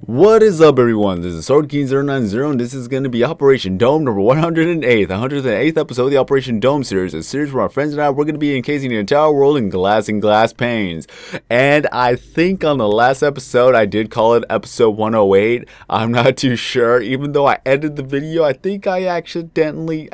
What is up, everyone? This is SwordKing090 and this is going to be Operation Dome number 108th episode of the Operation Dome series, a series where my friends and I we're going to be encasing the entire world in glass and glass panes. And I think on the last episode I did call it episode 108. I'm not too sure, even though I edited the video. I think I accidentally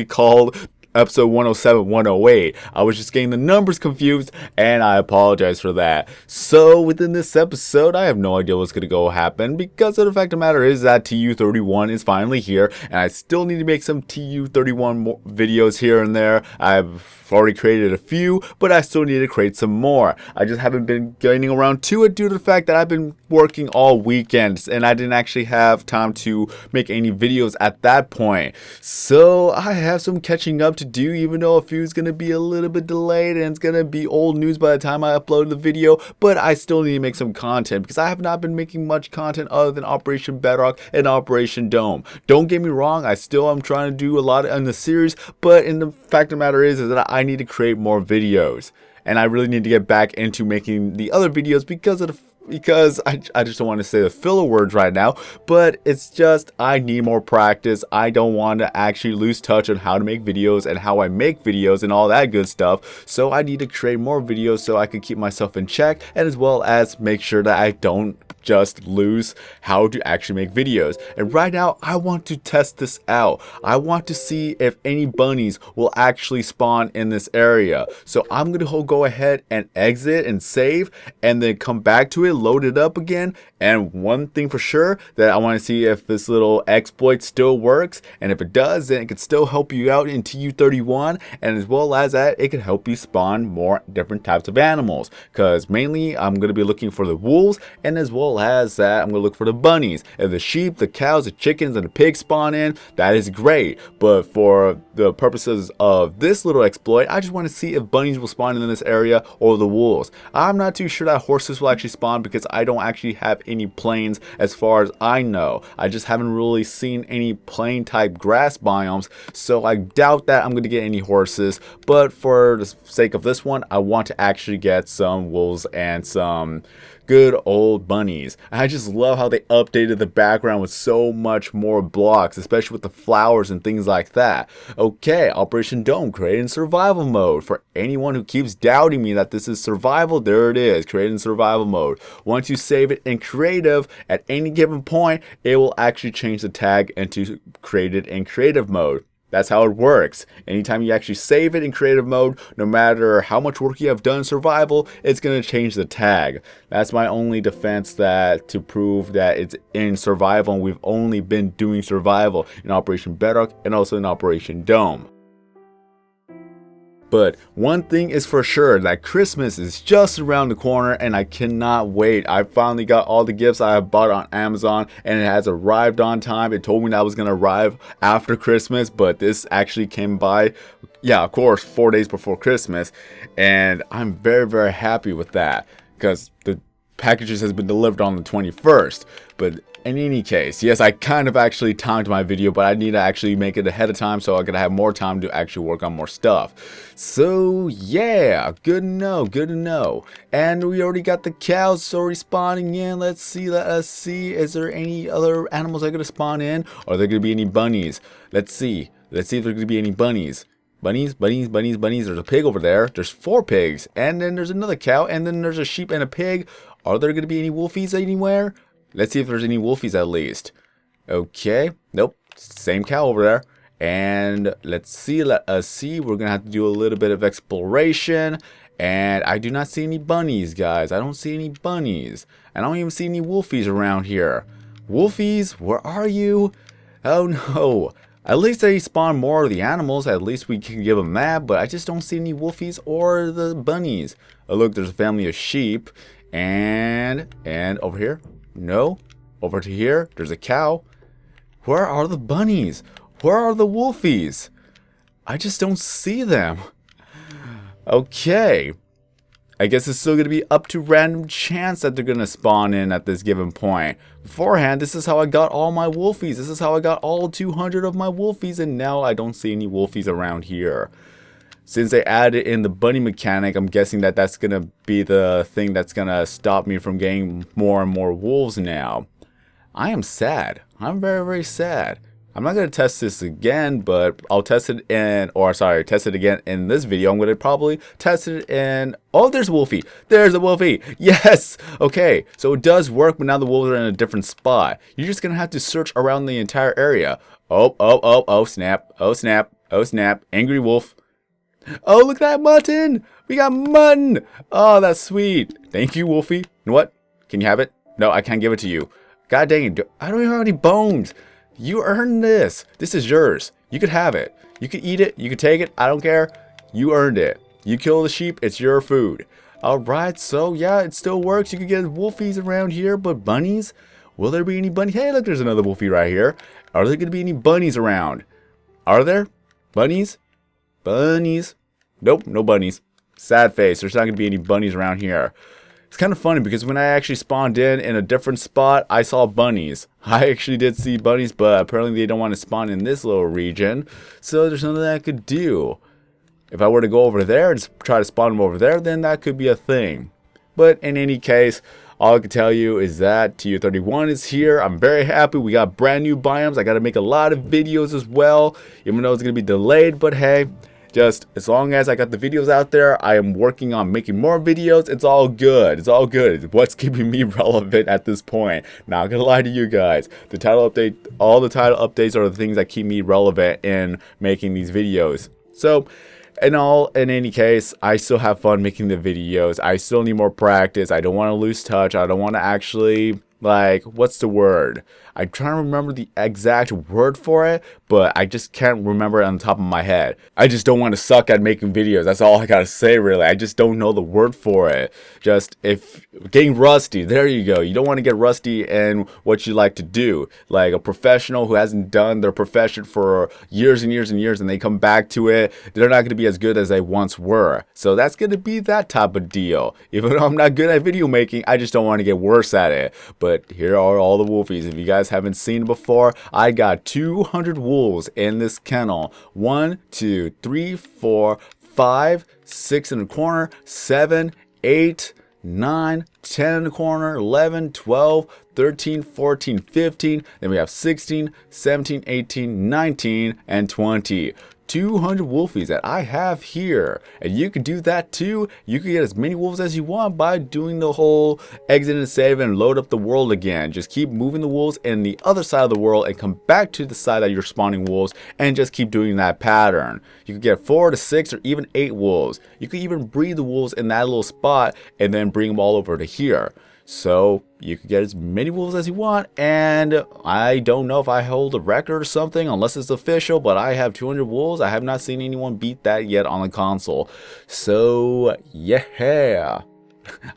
called episode 107, 108. I was just getting the numbers confused, and I apologize for that. So within this episode, I have no idea what's going to happen, because of the fact of the matter is that TU31 is finally here, and I still need to make some TU31 videos here and there. I've already created a few, but I still need to create some more. I just haven't been getting around to it due to the fact that I've been working all weekends, and I didn't actually have time to make any videos at that point. So I have some catching up to do, even though a few is going to be a little bit delayed and it's going to be old news by the time I upload the video, but I still need to make some content because I have not been making much content other than Operation Bedrock and Operation Dome. Don't get me wrong, I still am trying to do a lot in the series, but in the fact of the matter is that I need to create more videos, and I really need to get back into making the other videos because I just don't want to say the filler words right now, but it's just I need more practice. I don't want to actually lose touch on how to make videos and how I make videos and all that good stuff. So I need to create more videos so I can keep myself in check, and as well as make sure that I don't just lose how to actually make videos. And right now I want to test this out. I want to see if any bunnies will actually spawn in this area. So I'm gonna go ahead and exit and save, and then come back to it, load it up again. And one thing for sure, that I want to see if this little exploit still works, and if it does, then it can still help you out in TU31, and as well as that, it can help you spawn more different types of animals, because mainly I'm going to be looking for the wolves, and as well as that, I'm going to look for the bunnies. If the sheep, the cows, the chickens, and the pigs spawn in, that is great. But for the purposes of this little exploit, I just want to see if bunnies will spawn in this area or the wolves. I'm not too sure that horses will actually spawn, because I don't actually have any plains as far as I know. I just haven't really seen any plain type grass biomes, so I doubt that I'm going to get any horses. But for the sake of this one, I want to actually get some wolves and some good old bunnies. I just love how they updated the background with so much more blocks, especially with the flowers and things like that. Okay, Operation Dome, create in survival mode. For anyone who keeps doubting me that this is survival, there it is, create in survival mode. Once you save it in creative, at any given point, it will actually change the tag into created in creative mode. That's how it works. Anytime you actually save it in creative mode, no matter how much work you have done in survival, it's going to change the tag. That's my only defense, that to prove that it's in survival, and we've only been doing survival in Operation Bedrock and also in Operation Dome. But one thing is for sure, that Christmas is just around the corner, and I cannot wait. I finally got all the gifts I have bought on Amazon, and it has arrived on time. It told me that I was going to arrive after Christmas, but this actually came by, yeah, of course, 4 days before Christmas. And I'm very, very happy with that, because the packages has been delivered on the 21st. But in any case, yes, I kind of actually timed my video, but I need to actually make it ahead of time so I could have more time to actually work on more stuff. So yeah, good to know, good to know. And we already got the cows already spawning in. Let's see, is there any other animals that are going to spawn in? Or are there going to be any bunnies? Let's see if there's going to be any bunnies. Bunnies. There's a pig over there. There's 4 pigs, and then there's another cow, and then there's a sheep and a pig. Are there going to be any wolfies anywhere? Let's see if there's any wolfies at least. Okay, nope, same cow over there. And let us see, we're gonna have to do a little bit of exploration. And I do not see any bunnies, guys. I don't see any bunnies. I don't even see any wolfies around here. Wolfies, where are you? Oh no. At least they spawn more of the animals. At least we can give them that. But I just don't see any wolfies or the bunnies. Oh look, there's a family of sheep. And over here. No, over to here, there's a cow. Where are the bunnies? Where are the wolfies? I just don't see them. Okay, I guess it's still going to be up to random chance that they're going to spawn in at this given point. Beforehand, this is how I got all my wolfies. This is how I got all 200 of my wolfies, and now I don't see any wolfies around here. Since they added in the bunny mechanic, I'm guessing that that's going to be the thing that's going to stop me from getting more and more wolves now. I am sad. I'm very, very sad. I'm not going to test this again, but I'll test it test it again in this video. I'm going to probably test it in, oh, there's a Wolfie. There's a Wolfie. Yes. Okay. So it does work, but now the wolves are in a different spot. You're just going to have to search around the entire area. Oh, snap. Oh, snap. Oh, snap. Angry wolf. Oh, look at that mutton. We got mutton. Oh, that's sweet. Thank you, Wolfie. You know what? Can you have it? No, I can't give it to you. God dang it. I don't even have any bones. You earned this. This is yours. You could have it. You could eat it. You could take it. I don't care. You earned it. You kill the sheep. It's your food. Alright, so yeah, it still works. You could get wolfies around here, but bunnies? Will there be any bunnies? Hey, look, there's another wolfie right here. Are there going to be any bunnies around? Are there? Bunnies? Bunnies? Nope, no bunnies. Sad face. There's not going to be any bunnies around here. It's kind of funny because when I actually spawned in a different spot, I saw bunnies. I actually did see bunnies, but apparently they don't want to spawn in this little region. So there's nothing that I could do. If I were to go over there and try to spawn them over there, then that could be a thing. But in any case, all I can tell you is that TU31 is here. I'm very happy. We got brand new biomes. I got to make a lot of videos as well, even though it's going to be delayed. But hey, just as long as I got the videos out there, I am working on making more videos. It's all good. It's all good. What's keeping me relevant at this point? Not gonna lie to you guys. The title update, all the title updates are the things that keep me relevant in making these videos. So, in any case, I still have fun making the videos. I still need more practice. I don't want to lose touch. I don't want to actually, like, what's the word? I'm trying to remember the exact word for it, but I just can't remember it on the top of my head. I just don't want to suck at making videos. That's all I gotta say, really. I just don't know the word for it. Just, if getting rusty, there you go. You don't want to get rusty in what you like to do. Like a professional who hasn't done their profession for years and years and years, and they come back to it, they're not going to be as good as they once were. So that's going to be that type of deal. Even though I'm not good at video making, I just don't want to get worse at it. But here are all the wolfies. If you guys haven't seen it before, I got 200 wolves in this kennel. 1, 2, 3, 4, 5, 6 in the corner, 7, 8, 9, 10 in the corner, 11, 12, 13, 14, 15. Then we have 16, 17, 18, 19, and 20. 200 wolfies that I have here, and you can do that too. You can get as many wolves as you want by doing the whole exit and save and load up the world again. Just keep moving the wolves in the other side of the world and come back to the side that you're spawning wolves, and just keep doing that pattern. You can get 4 to 6 or even 8 wolves. You can even breed the wolves in that little spot and then bring them all over to here. So you can get as many wolves as you want, and I don't know if I hold a record or something unless it's official, but I have 200 wolves. I have not seen anyone beat that yet on the console. So yeah,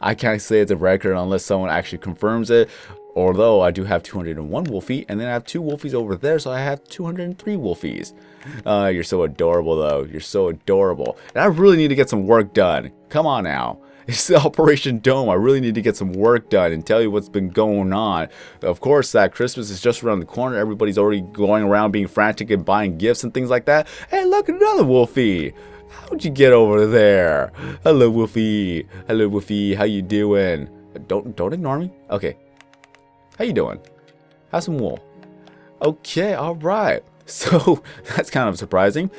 I can't say it's a record unless someone actually confirms it. Although I do have 201 wolfie, and then I have 2 wolfies over there, so I have 203 wolfies. You're so adorable though. You're so adorable. And I really need to get some work done. Come on now. It's the Operation Dome. I really need to get some work done and tell you what's been going on. Of course, that Christmas is just around the corner. Everybody's already going around being frantic and buying gifts and things like that. Hey, look, another Wolfie. How'd you get over there? Hello, Wolfie. Hello, Wolfie. How you doing? Don't ignore me. Okay. How you doing? Have some wool. Okay, all right. So that's kind of surprising.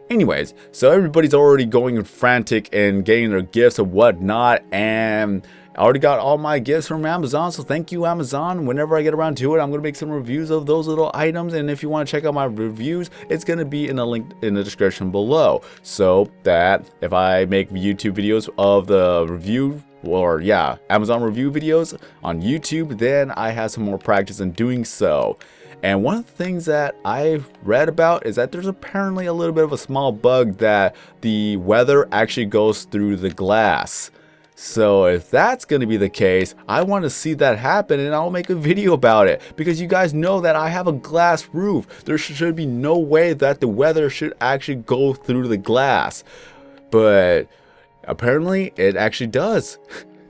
Anyways, so everybody's already going frantic and getting their gifts and whatnot, and I already got all my gifts from Amazon, so thank you, Amazon. Whenever I get around to it, I'm going to make some reviews of those little items, and if you want to check out my reviews, it's going to be in a link in the description below, so that if I make YouTube videos of the review, or yeah, Amazon review videos on YouTube, then I have some more practice in doing so. And one of the things that I read about is that there's apparently a little bit of a small bug that the weather actually goes through the glass. So if that's going to be the case, I want to see that happen, and I'll make a video about it, because you guys know that I have a glass roof. There should be no way that the weather should actually go through the glass. But apparently it actually does.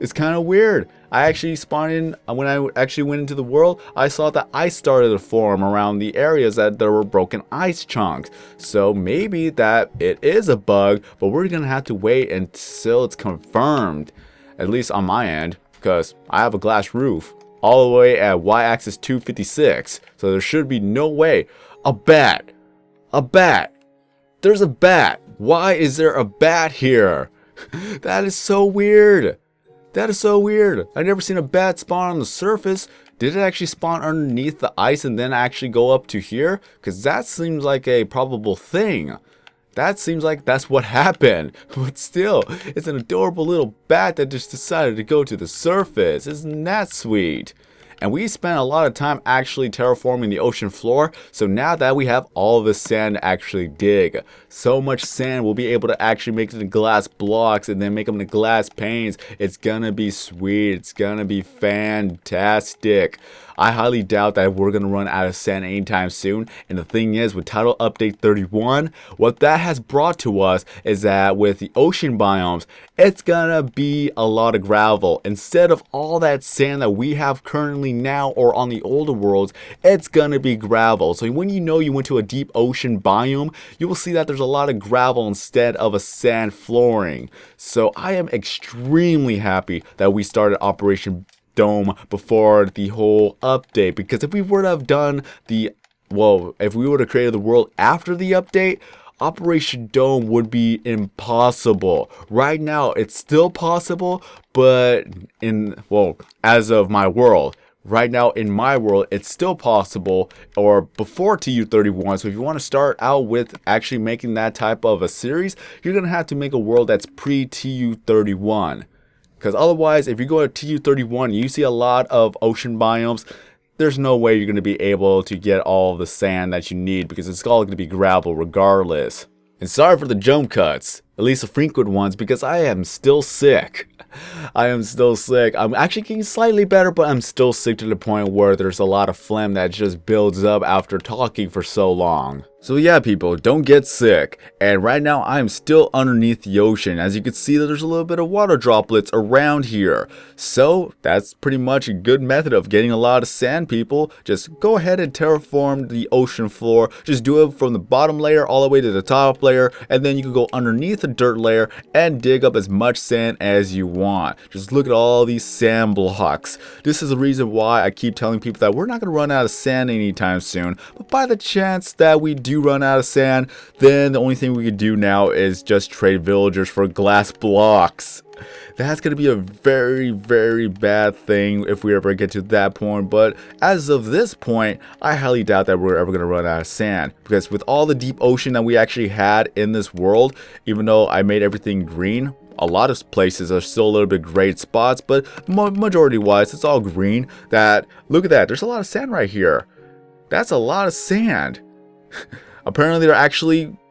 It's kind of weird. I actually spawned in, when I actually went into the world, I saw that ice started to form around the areas that there were broken ice chunks. So maybe that it is a bug, but we're gonna have to wait until it's confirmed, at least on my end, because I have a glass roof all the way at y-axis 256, so there should be no way. A bat, there's a bat. Why is there a bat here? That is so weird. That is so weird. I've never seen a bat spawn on the surface. Did it actually spawn underneath the ice and then actually go up to here? Because that seems like a probable thing. That seems like that's what happened. But still, it's an adorable little bat that just decided to go to the surface. Isn't that sweet? And we spent a lot of time actually terraforming the ocean floor, so now that we have all the sand to actually dig, so much sand, we'll be able to actually make it into glass blocks and then make them into glass panes. It's gonna be sweet, it's gonna be fantastic. I highly doubt that we're gonna run out of sand anytime soon, and the thing is, with title update 31, what that has brought to us is that with the ocean biomes, it's gonna be a lot of gravel. Instead of all that sand that we have currently now or on the older worlds, it's gonna be gravel. So when you know you went to a deep ocean biome, you will see that there's a lot of gravel instead of a sand flooring. So I am extremely happy that we started Operation Dome before the whole update, because if we were to have done the, well, if we would have created the world after the update, Operation Dome would be impossible. Right now, it's still possible, but as of my world, right now in my world, it's still possible, or before TU31. So if you want to start out with actually making that type of a series, you're going to have to make a world that's pre-TU31. Because otherwise, if you go to TU31, you see a lot of ocean biomes, there's no way you're going to be able to get all of the sand that you need, because it's all going to be gravel regardless. And sorry for the jump cuts, at least the frequent ones, because I am still sick. I am still sick. I'm actually getting slightly better, but I'm still sick to the point where there's a lot of phlegm that just builds up after talking for so long. So yeah, people, don't get sick. And right now I'm still underneath the ocean. As you can see, there's a little bit of water droplets around here. So that's pretty much a good method of getting a lot of sand, people. Just go ahead and terraform the ocean floor. Just do it from the bottom layer all the way to the top layer, and then you can go underneath the dirt layer and dig up as much sand as you want. Just look at all these sand blocks. This is the reason why I keep telling people that we're not going to run out of sand anytime soon. But by the chance that we do run out of sand, then the only thing we could do now is just trade villagers for glass blocks. That's going to be a very, very bad thing if we ever get to that point. But as of this point, I highly doubt that we're ever going to run out of sand, because with all the deep ocean that we actually had in this world, even though I made everything green, a lot of places are still a little bit gray spots, but majority wise, it's all green. Look at that, there's a lot of sand right here. That's a lot of sand. Apparently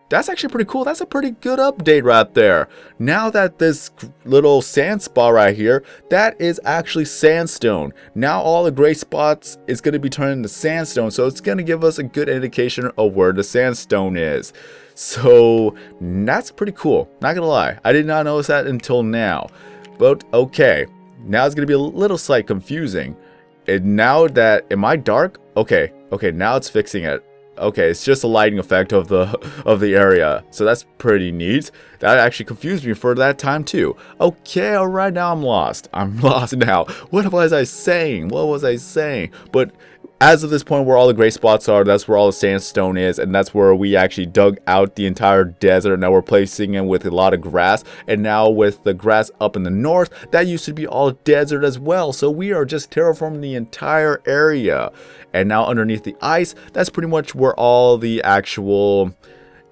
that's actually pretty cool. That's a pretty good update right there. Now that this little sand spot right here, that is actually sandstone. Now all the gray spots is going to be turned into sandstone, so it's going to give us a good indication of where the sandstone is. So that's pretty cool, not gonna lie. I did not notice that until now. But okay, now it's gonna be a little slight confusing. And now that, am I dark? Okay, now it's fixing it. Okay, it's just a lighting effect of the area. So that's pretty neat. That actually confused me for that time too. Okay, alright, now I'm lost. I'm lost now. What was I saying? But as of this point, where all the gray spots are, that's where all the sandstone is, and that's where we actually dug out the entire desert. Now we're placing it with a lot of grass, and now with the grass up in the north, that used to be all desert as well. So we are just terraforming the entire area. And now underneath the ice, that's pretty much where all the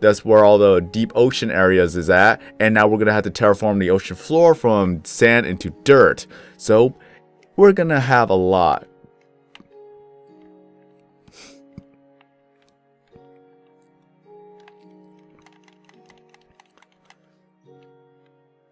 that's where all the deep ocean areas is at. And now we're gonna have to terraform the ocean floor from sand into dirt. So we're gonna have a lot.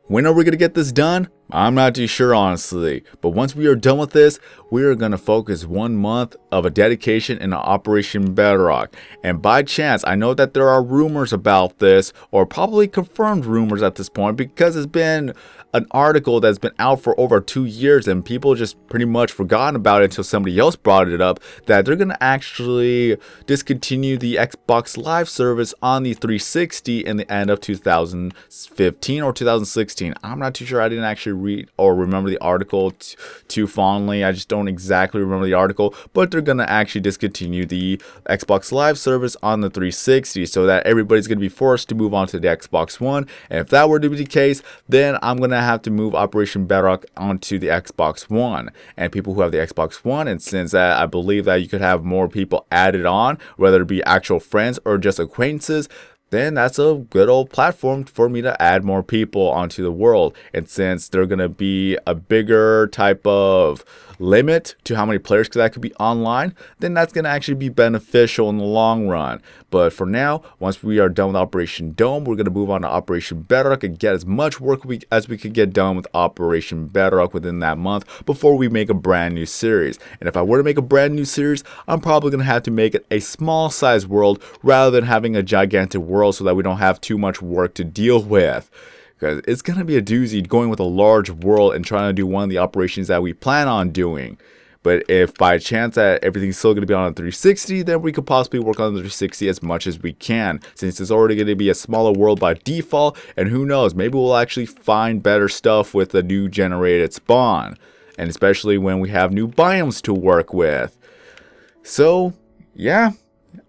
When are we going to get this done? I'm not too sure, honestly, but once we are done with this, we are going to focus 1 month of a dedication in Operation Bedrock. And by chance, I know that there are rumors about this, or probably confirmed rumors at this point, because it's been an article that's been out for over 2 years and people just pretty much forgotten about it until somebody else brought it up, that they're going to actually discontinue the Xbox Live service on the 360 in the end of 2015 or 2016. I'm not too sure. I didn't actually read or remember the article too fondly. I just don't exactly remember the article, but they're going to actually discontinue the Xbox Live service on the 360 so that everybody's going to be forced to move on to the Xbox One. And if that were to be the case, then I'm going to have to move Operation Bedrock onto the Xbox One. And people who have the Xbox One, and since I believe that you could have more people added on, whether it be actual friends or just acquaintances, then that's a good old platform for me to add more people onto the world. And since they're going to be a bigger type of limit to how many players that could be online, then that's going to actually be beneficial in the long run. But for now, once we are done with Operation Dome, we're going to move on to Operation Bedrock and get as much work as we could get done with Operation Bedrock within that month before we make a brand new series. And if I were to make a brand new series, I'm probably going to have to make it a small size world rather than having a gigantic world so that we don't have too much work to deal with. Because it's going to be a doozy going with a large world and trying to do one of the operations that we plan on doing. But if by chance that everything's still going to be on a 360, then we could possibly work on the 360 as much as we can, since it's already going to be a smaller world by default. And who knows, maybe we'll actually find better stuff with the new generated spawn, and especially when we have new biomes to work with. So yeah,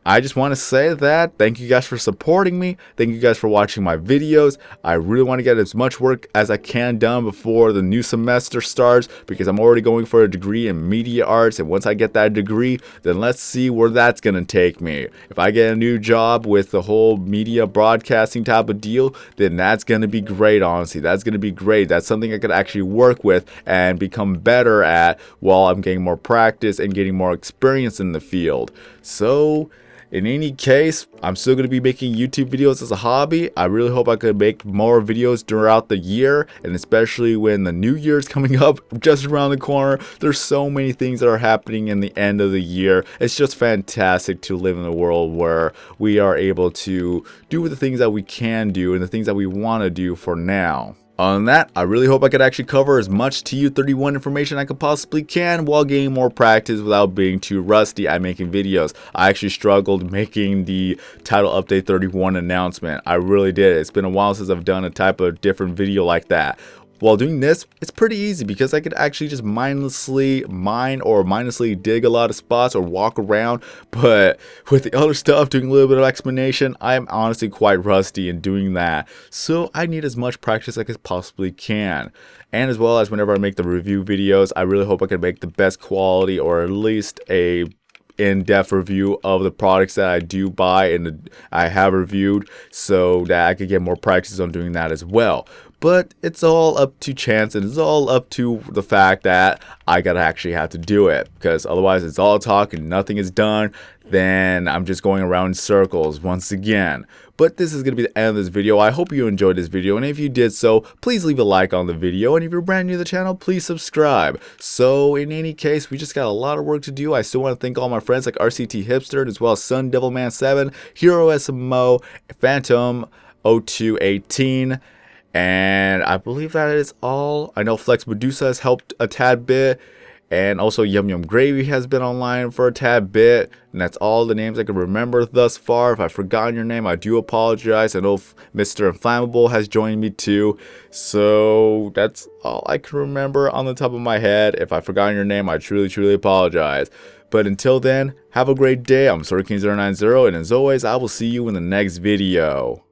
I just want to say that thank you guys for supporting me. Thank you guys for watching my videos. I really want to get as much work as I can done before the new semester starts, because I'm already going for a degree in media arts, and once I get that degree, then let's see where that's going to take me. If I get a new job with the whole media broadcasting type of deal, then that's going to be great, honestly. That's going to be great. That's something I could actually work with and become better at while I'm getting more practice and getting more experience in the field. So in any case, I'm still going to be making YouTube videos as a hobby. I really hope I could make more videos throughout the year, and especially when the new year is coming up just around the corner. There's so many things that are happening in the end of the year. It's just fantastic to live in a world where we are able to do the things that we can do and the things that we want to do for now. On that, I really hope I could actually cover as much TU31 information I could possibly can while gaining more practice without being too rusty at making videos. I actually struggled making the title update 31 announcement. I really did. It's been a while since I've done a type of different video like that. While doing this, it's pretty easy because I could actually just mindlessly mine or mindlessly dig a lot of spots or walk around. But with the other stuff, doing a little bit of explanation, I am honestly quite rusty in doing that. So I need as much practice as I possibly can. And as well as whenever I make the review videos, I really hope I can make the best quality, or at least a in-depth review of the products that I do buy and I have reviewed, so that I could get more practice on doing that as well. But it's all up to chance, and it's all up to the fact that I gotta actually have to do it, because otherwise it's all talk and nothing is done. Then I'm just going around in circles once again. But this is going to be the end of this video. I hope you enjoyed this video, and if you did so, please leave a like on the video, and if you're brand new to the channel, please subscribe. So in any case, we just got a lot of work to do. I still want to thank all my friends like RCT Hipster, as well as Sun Devilman 7, Hero SMO, Phantom 0218, and I believe that is all. I know Flex Medusa has helped a tad bit, and also Yum Yum Gravy has been online for a tad bit. And that's all the names I can remember thus far. If I've forgotten your name, I do apologize. I know Mr. Inflammable has joined me too. So that's all I can remember on the top of my head. If I've forgotten your name, I truly apologize. But until then, have a great day. I'm SwordKing090, and as always, I will see you in the next video.